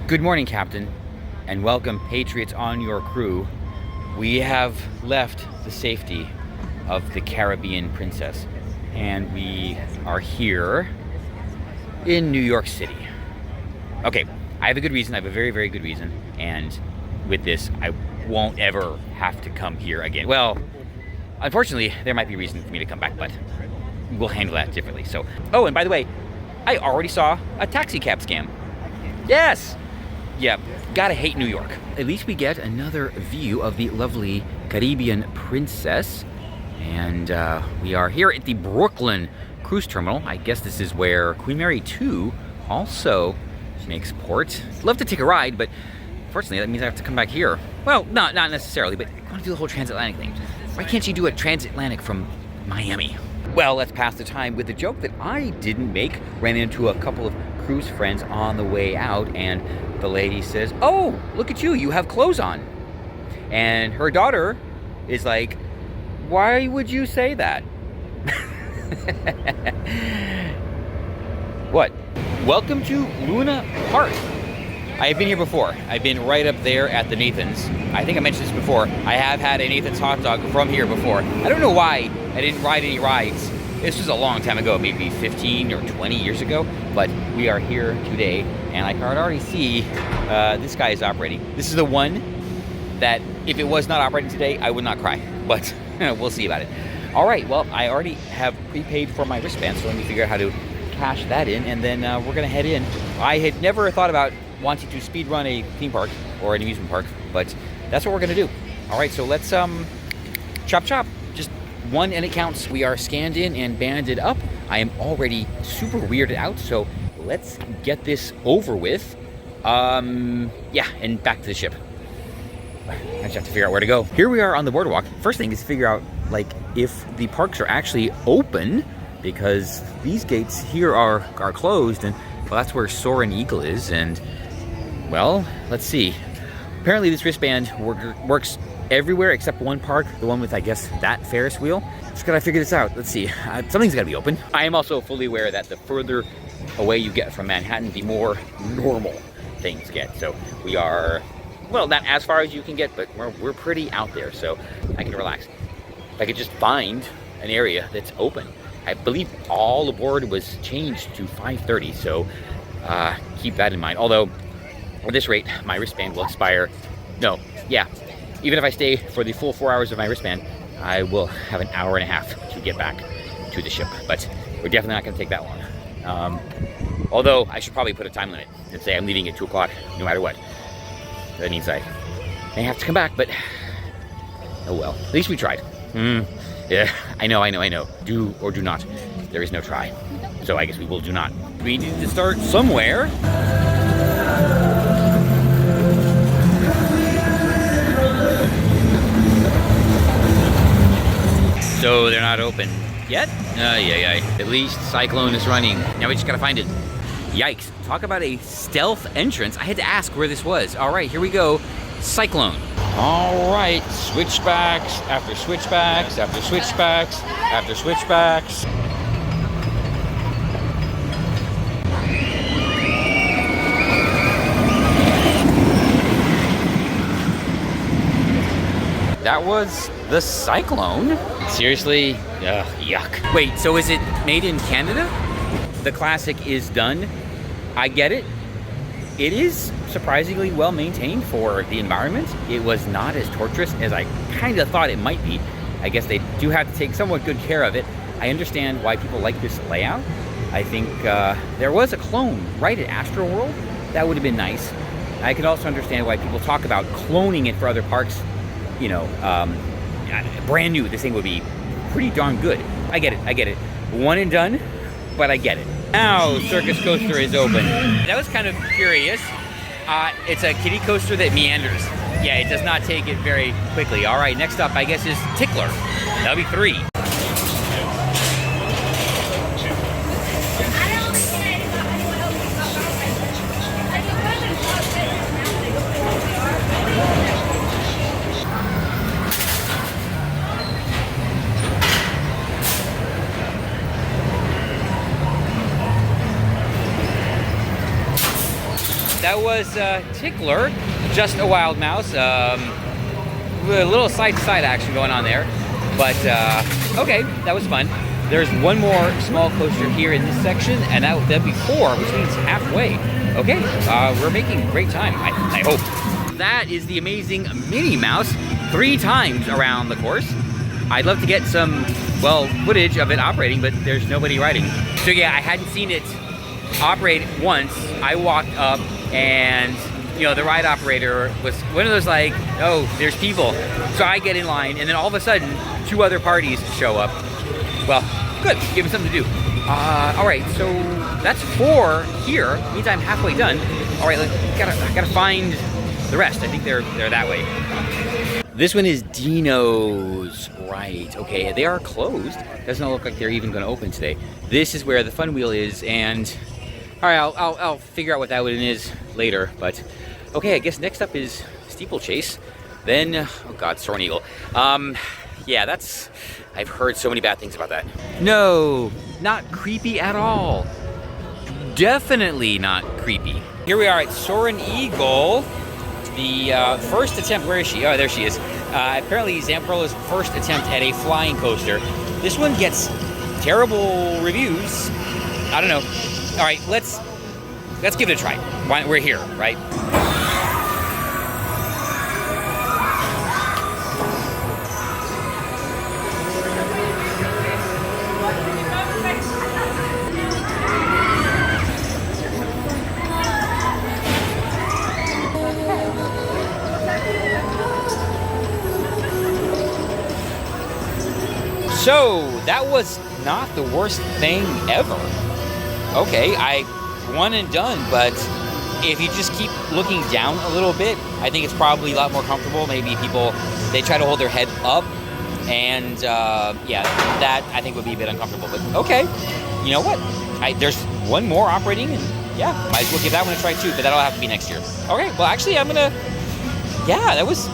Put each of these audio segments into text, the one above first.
Good morning, Captain, and welcome, Patriots on your crew. We have left the safety of the Caribbean Princess, and we are here in New York City. Okay, I have a good reason. I have a very, very good reason, and with this, I won't ever have to come here again. Well, unfortunately, there might be a reason for me to come back, but we'll handle that differently. So, oh, and by the way, I already saw a taxi cab scam. Yes! Yeah, gotta hate New York. At least we get another view of the lovely Caribbean Princess. And we are here at the Brooklyn Cruise Terminal. I guess this is where Queen Mary II also makes port. I'd love to take a ride, but unfortunately that means I have to come back here. Well, not necessarily, but I want to do the whole transatlantic thing. Why can't you do a transatlantic from Miami? Well, let's pass the time with a joke that I didn't make. Ran into a couple of cruise friends on the way out, and the lady says, "Oh, look at you, you have clothes on." And her daughter is like, "Why would you say that?" What? Welcome to Luna Park. I have been here before. I've been right up there at the Nathan's. I think I mentioned this before. I have had a Nathan's hot dog from here before. I don't know why I didn't ride any rides. This was a long time ago, maybe 15 or 20 years ago, but we are here today, and I can already see this guy is operating. This is the one that if it was not operating today, I would not cry, but we'll see about it. All right, well, I already have prepaid for my wristband, so let me figure out how to cash that in, and then we're gonna head in. I had never thought about wanting to speed run a theme park or an amusement park, but that's what we're gonna do. All right, so let's chop chop. Just one and it counts. We are scanned in and banded up. I am already super weirded out, so let's get this over with. Yeah, and back to the ship. I just have to figure out where to go. Here we are on the boardwalk. First thing is to figure out like if the parks are actually open, because these gates here are closed, and well, that's where Soarin' Eagle is, and well, let's see. Apparently this wristband works everywhere except one park, the one with, I guess, that Ferris wheel. Just gotta figure this out. Let's see. Something's gotta be open. I am also fully aware that the further away you get from Manhattan, the more normal things get. So we are, well, not as far as you can get, but we're pretty out there, so I can relax. If I could just find an area that's open. I believe all aboard was changed to 5:30, so keep that in mind. Although, at this rate, my wristband will expire. No, yeah. Even if I stay for the full 4 hours of my wristband, I will have an hour and a half to get back to the ship. But we're definitely not going to take that long. Although, I should probably put a time limit and say I'm leaving at 2 o'clock, no matter what. That means I may have to come back, but oh well. At least we tried. Yeah, I know. Do or do not. There is no try. So I guess we will do not. We need to start somewhere. So they're not open yet? Yeah. At least Cyclone is running. Now we just gotta find it. Yikes. Talk about a stealth entrance. I had to ask where this was. All right, here we go. Cyclone. All right, switchbacks after switchbacks after switchbacks after switchbacks. That was the Cyclone. Seriously? Ugh, yuck. Wait, so is it made in Canada? The classic is done. I get it. It is surprisingly well maintained for the environment. It was not as torturous as I kind of thought it might be. I guess they do have to take somewhat good care of it. I understand why people like this layout. I think there was a clone right at Astroworld. That would have been nice. I could also understand why people talk about cloning it for other parks. You know, brand new, this thing would be pretty darn good. I get it. One and done, but I get it. Now, Circus Coaster is open. That was kind of curious. It's a kiddie coaster that meanders. Yeah, it does not take it very quickly. All right, next up, I guess, is Tickler. That'll be 3. that was Tickler, just a wild mouse. A little side-to-side action going on there. But, okay, that was fun. There's one more small coaster here in this section, and that'd be 4, which means halfway. Okay, we're making great time, I hope. That is the amazing Minnie Mouse, 3 times around the course. I'd love to get some, well, footage of it operating, but there's nobody riding. So yeah, I hadn't seen it operate once. I walked up and, you know, the ride operator was one of those like, oh, there's people. So I get in line, and then all of a sudden, 2 other parties show up. Well, good, give them something to do. All right, so that's 4 here. Means I'm halfway done. All right, I gotta find the rest. I think they're that way. This one is Dino's, right? Okay, they are closed. Doesn't look like they're even going to open today. This is where the fun wheel is, and all right, I'll figure out what that one is later. But okay, I guess next up is Steeplechase. Then, oh God, Soaring Eagle. Yeah, I've heard so many bad things about that. No, not creepy at all. Definitely not creepy. Here we are at Soaring Eagle. The first attempt, where is she? Oh, there she is. Apparently Zamperla's first attempt at a flying coaster. This one gets terrible reviews. I don't know. All right, let's give it a try. We're here, right? So, that was not the worst thing ever. Okay, one and done, but if you just keep looking down a little bit, I think it's probably a lot more comfortable. Maybe people, they try to hold their head up, and yeah, that I think would be a bit uncomfortable. But okay, you know what? There's one more operating, and yeah, might as well give that one a try too, but that'll have to be next year. Okay, well actually yeah, that was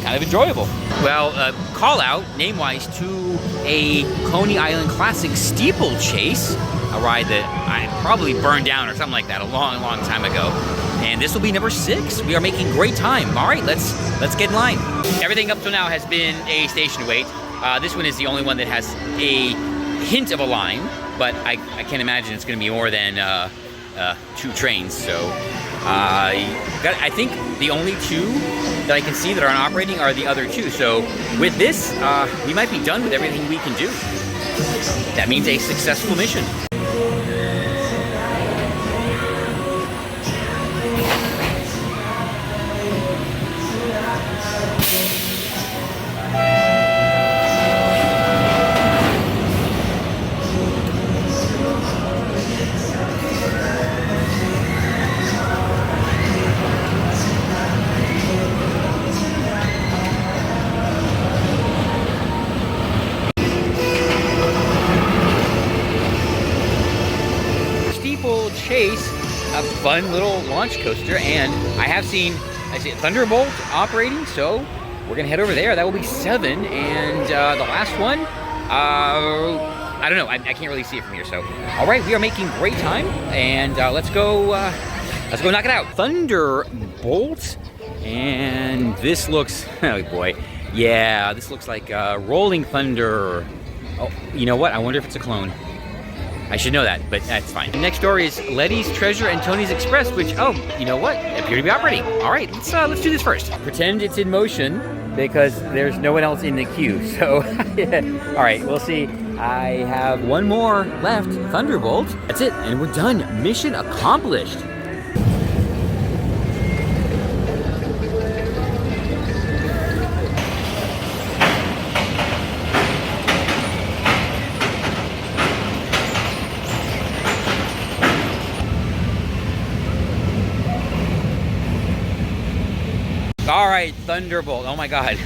kind of enjoyable. Well, call out, name-wise, to a Coney Island Classic Steeplechase, a ride that I probably burned down or something like that a long, long time ago. And this will be number 6. We are making great time. All right, let's get in line. Everything up till now has been a station wait. This one is the only one that has a hint of a line, but I can't imagine it's going to be more than 2 trains. So I think the only 2 that I can see that aren't operating are the other 2. So with this, we might be done with everything we can do. That means a successful mission. Chase, a fun little launch coaster, and I see Thunderbolt operating, so we're gonna head over there. That will be 7, and the last one, I don't know, I can't really see it from here. So all right, we are making great time, and let's go knock it out. Thunderbolt, and this looks, oh boy, yeah, this looks like Rolling Thunder. Oh, you know what, I wonder if it's a clone. I should know that, but that's fine. Next door is Letty's Treasure and Tony's Express, which, oh, you know what? Appear to be operating. All right, let's do this first. Pretend it's in motion because there's no one else in the queue. So, yeah. All right, we'll see. I have one more left, Thunderbolt. That's it, and we're done. Mission accomplished. All right, Thunderbolt. Oh my God.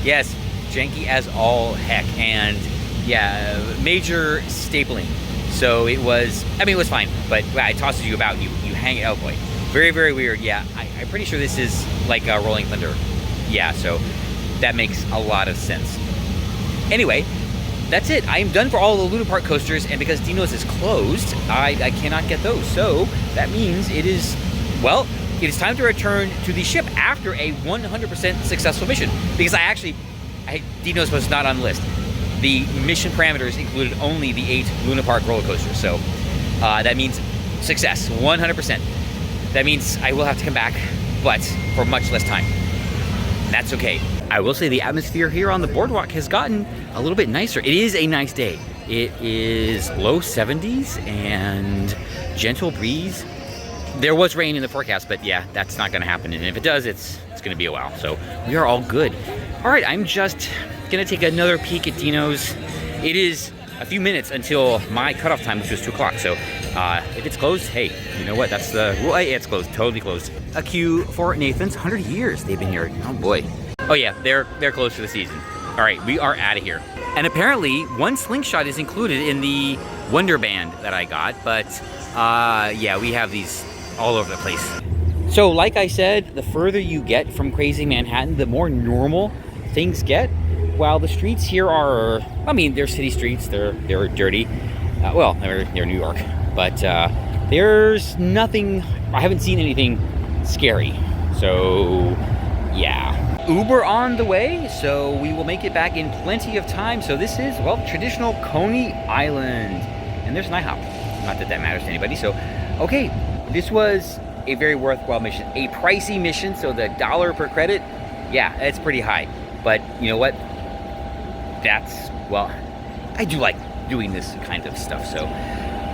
Yes, janky as all heck. And yeah, major stapling. So it was, I mean, it was fine, but I tossed you about, you hang it. Oh boy. Very, very weird. Yeah, I'm pretty sure this is like a Rolling Thunder. Yeah, so that makes a lot of sense. Anyway, that's it. I am done for all the Luna Park coasters, and because Dino's is closed, I cannot get those. So that means it is well, it is time to return to the ship after a 100% successful mission. Because Dino's was not on the list. The mission parameters included only the 8 Luna Park roller coasters. So that means success, 100%. That means I will have to come back, but for much less time. That's okay. I will say the atmosphere here on the boardwalk has gotten a little bit nicer. It is a nice day. It is low 70s and gentle breeze. There was rain in the forecast, but yeah, that's not gonna happen. And if it does, it's gonna be a while. So we are all good. All right, I'm just gonna take another peek at Dino's. It is a few minutes until my cutoff time, which was 2 o'clock. So if it's closed, hey, you know what? That's the rule. Hey, it's closed, totally closed. A queue for Nathan's, 100 years they've been here. Oh boy. Oh yeah, they're closed for the season. All right, we are out of here. And apparently, one slingshot is included in the Wonder Band that I got, but yeah, we have these all over the place. So like I said, the further you get from crazy Manhattan, the more normal things get. While the streets here are, I mean, they're city streets, they're dirty. Well, they're New York, but there's nothing, I haven't seen anything scary. So yeah. Uber on the way, so we will make it back in plenty of time. So this is, well, traditional Coney Island. And there's an IHOP. Not that that matters to anybody. So, okay, this was a very worthwhile mission. A pricey mission, so the $1 per credit, yeah, that's pretty high. But you know what? That's, well, I do like doing this kind of stuff. So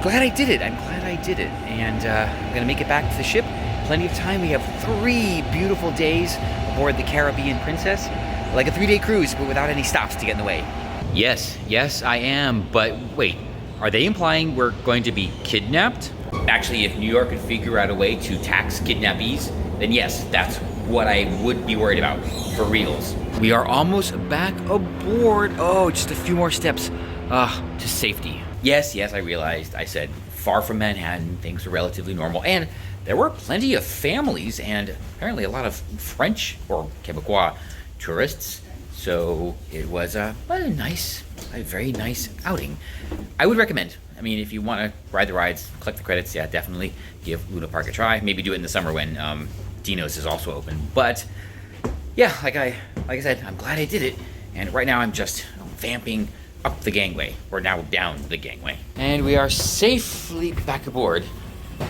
glad I did it. I'm glad I did it. And I'm gonna make it back to the ship. Plenty of time. We have 3 beautiful days aboard the Caribbean Princess. Like a 3-day cruise, but without any stops to get in the way. Yes, I am. But wait, are they implying we're going to be kidnapped? Actually, if New York could figure out a way to tax kidnappees, then yes, that's what I would be worried about, for reals. We are almost back aboard. Oh, just a few more steps to safety. Yes, I realized. I said far from Manhattan, things are relatively normal. And there were plenty of families and apparently a lot of French or Quebecois tourists. So it was a very nice outing. I would recommend. I mean, if you want to ride the rides, collect the credits, yeah, definitely give Luna Park a try. Maybe do it in the summer when Dino's is also open. But yeah, like I said, I'm glad I did it. And right now I'm just vamping up the gangway. We're now down the gangway. And we are safely back aboard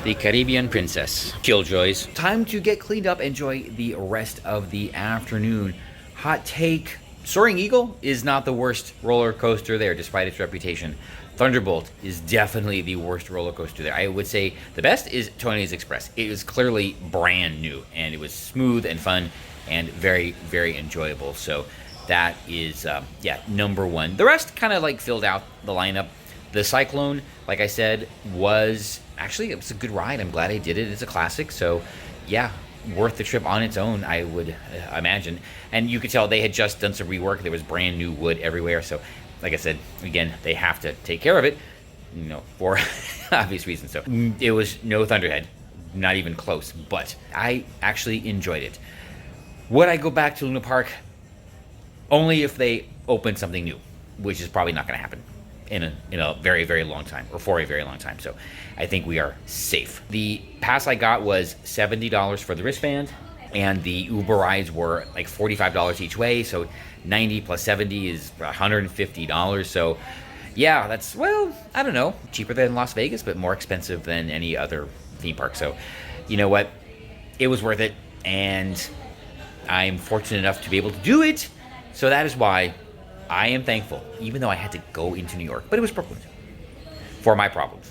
the Caribbean Princess. Killjoys. Time to get cleaned up, enjoy the rest of the afternoon. Hot take, Soaring Eagle is not the worst roller coaster there, despite its reputation. Thunderbolt is definitely the worst roller coaster there. I would say the best is Tony's Express. It was clearly brand new, and it was smooth and fun and very, very enjoyable. So that is, yeah, number 1. The rest kind of like filled out the lineup. The Cyclone, like I said, was actually, it was a good ride. I'm glad I did it. It's a classic. So yeah, worth the trip on its own, I would imagine. And you could tell they had just done some rework. There was brand new wood everywhere. So like I said, again, they have to take care of it, you know, for obvious reasons. So it was no Thunderhead, not even close, but I actually enjoyed it. Would I go back to Luna Park? Only if they open something new, which is probably not going to happen in a very, very long time, or for a very long time. So I think we are safe. The pass I got was $70 for the wristband, and the Uber rides were like $45 each way. So 90 plus 70 is $150. So yeah, that's, well, I don't know, cheaper than Las Vegas, but more expensive than any other theme park. So you know what? It was worth it, and I'm fortunate enough to be able to do it. So that is why I am thankful, even though I had to go into New York, but it was Brooklyn for my problems.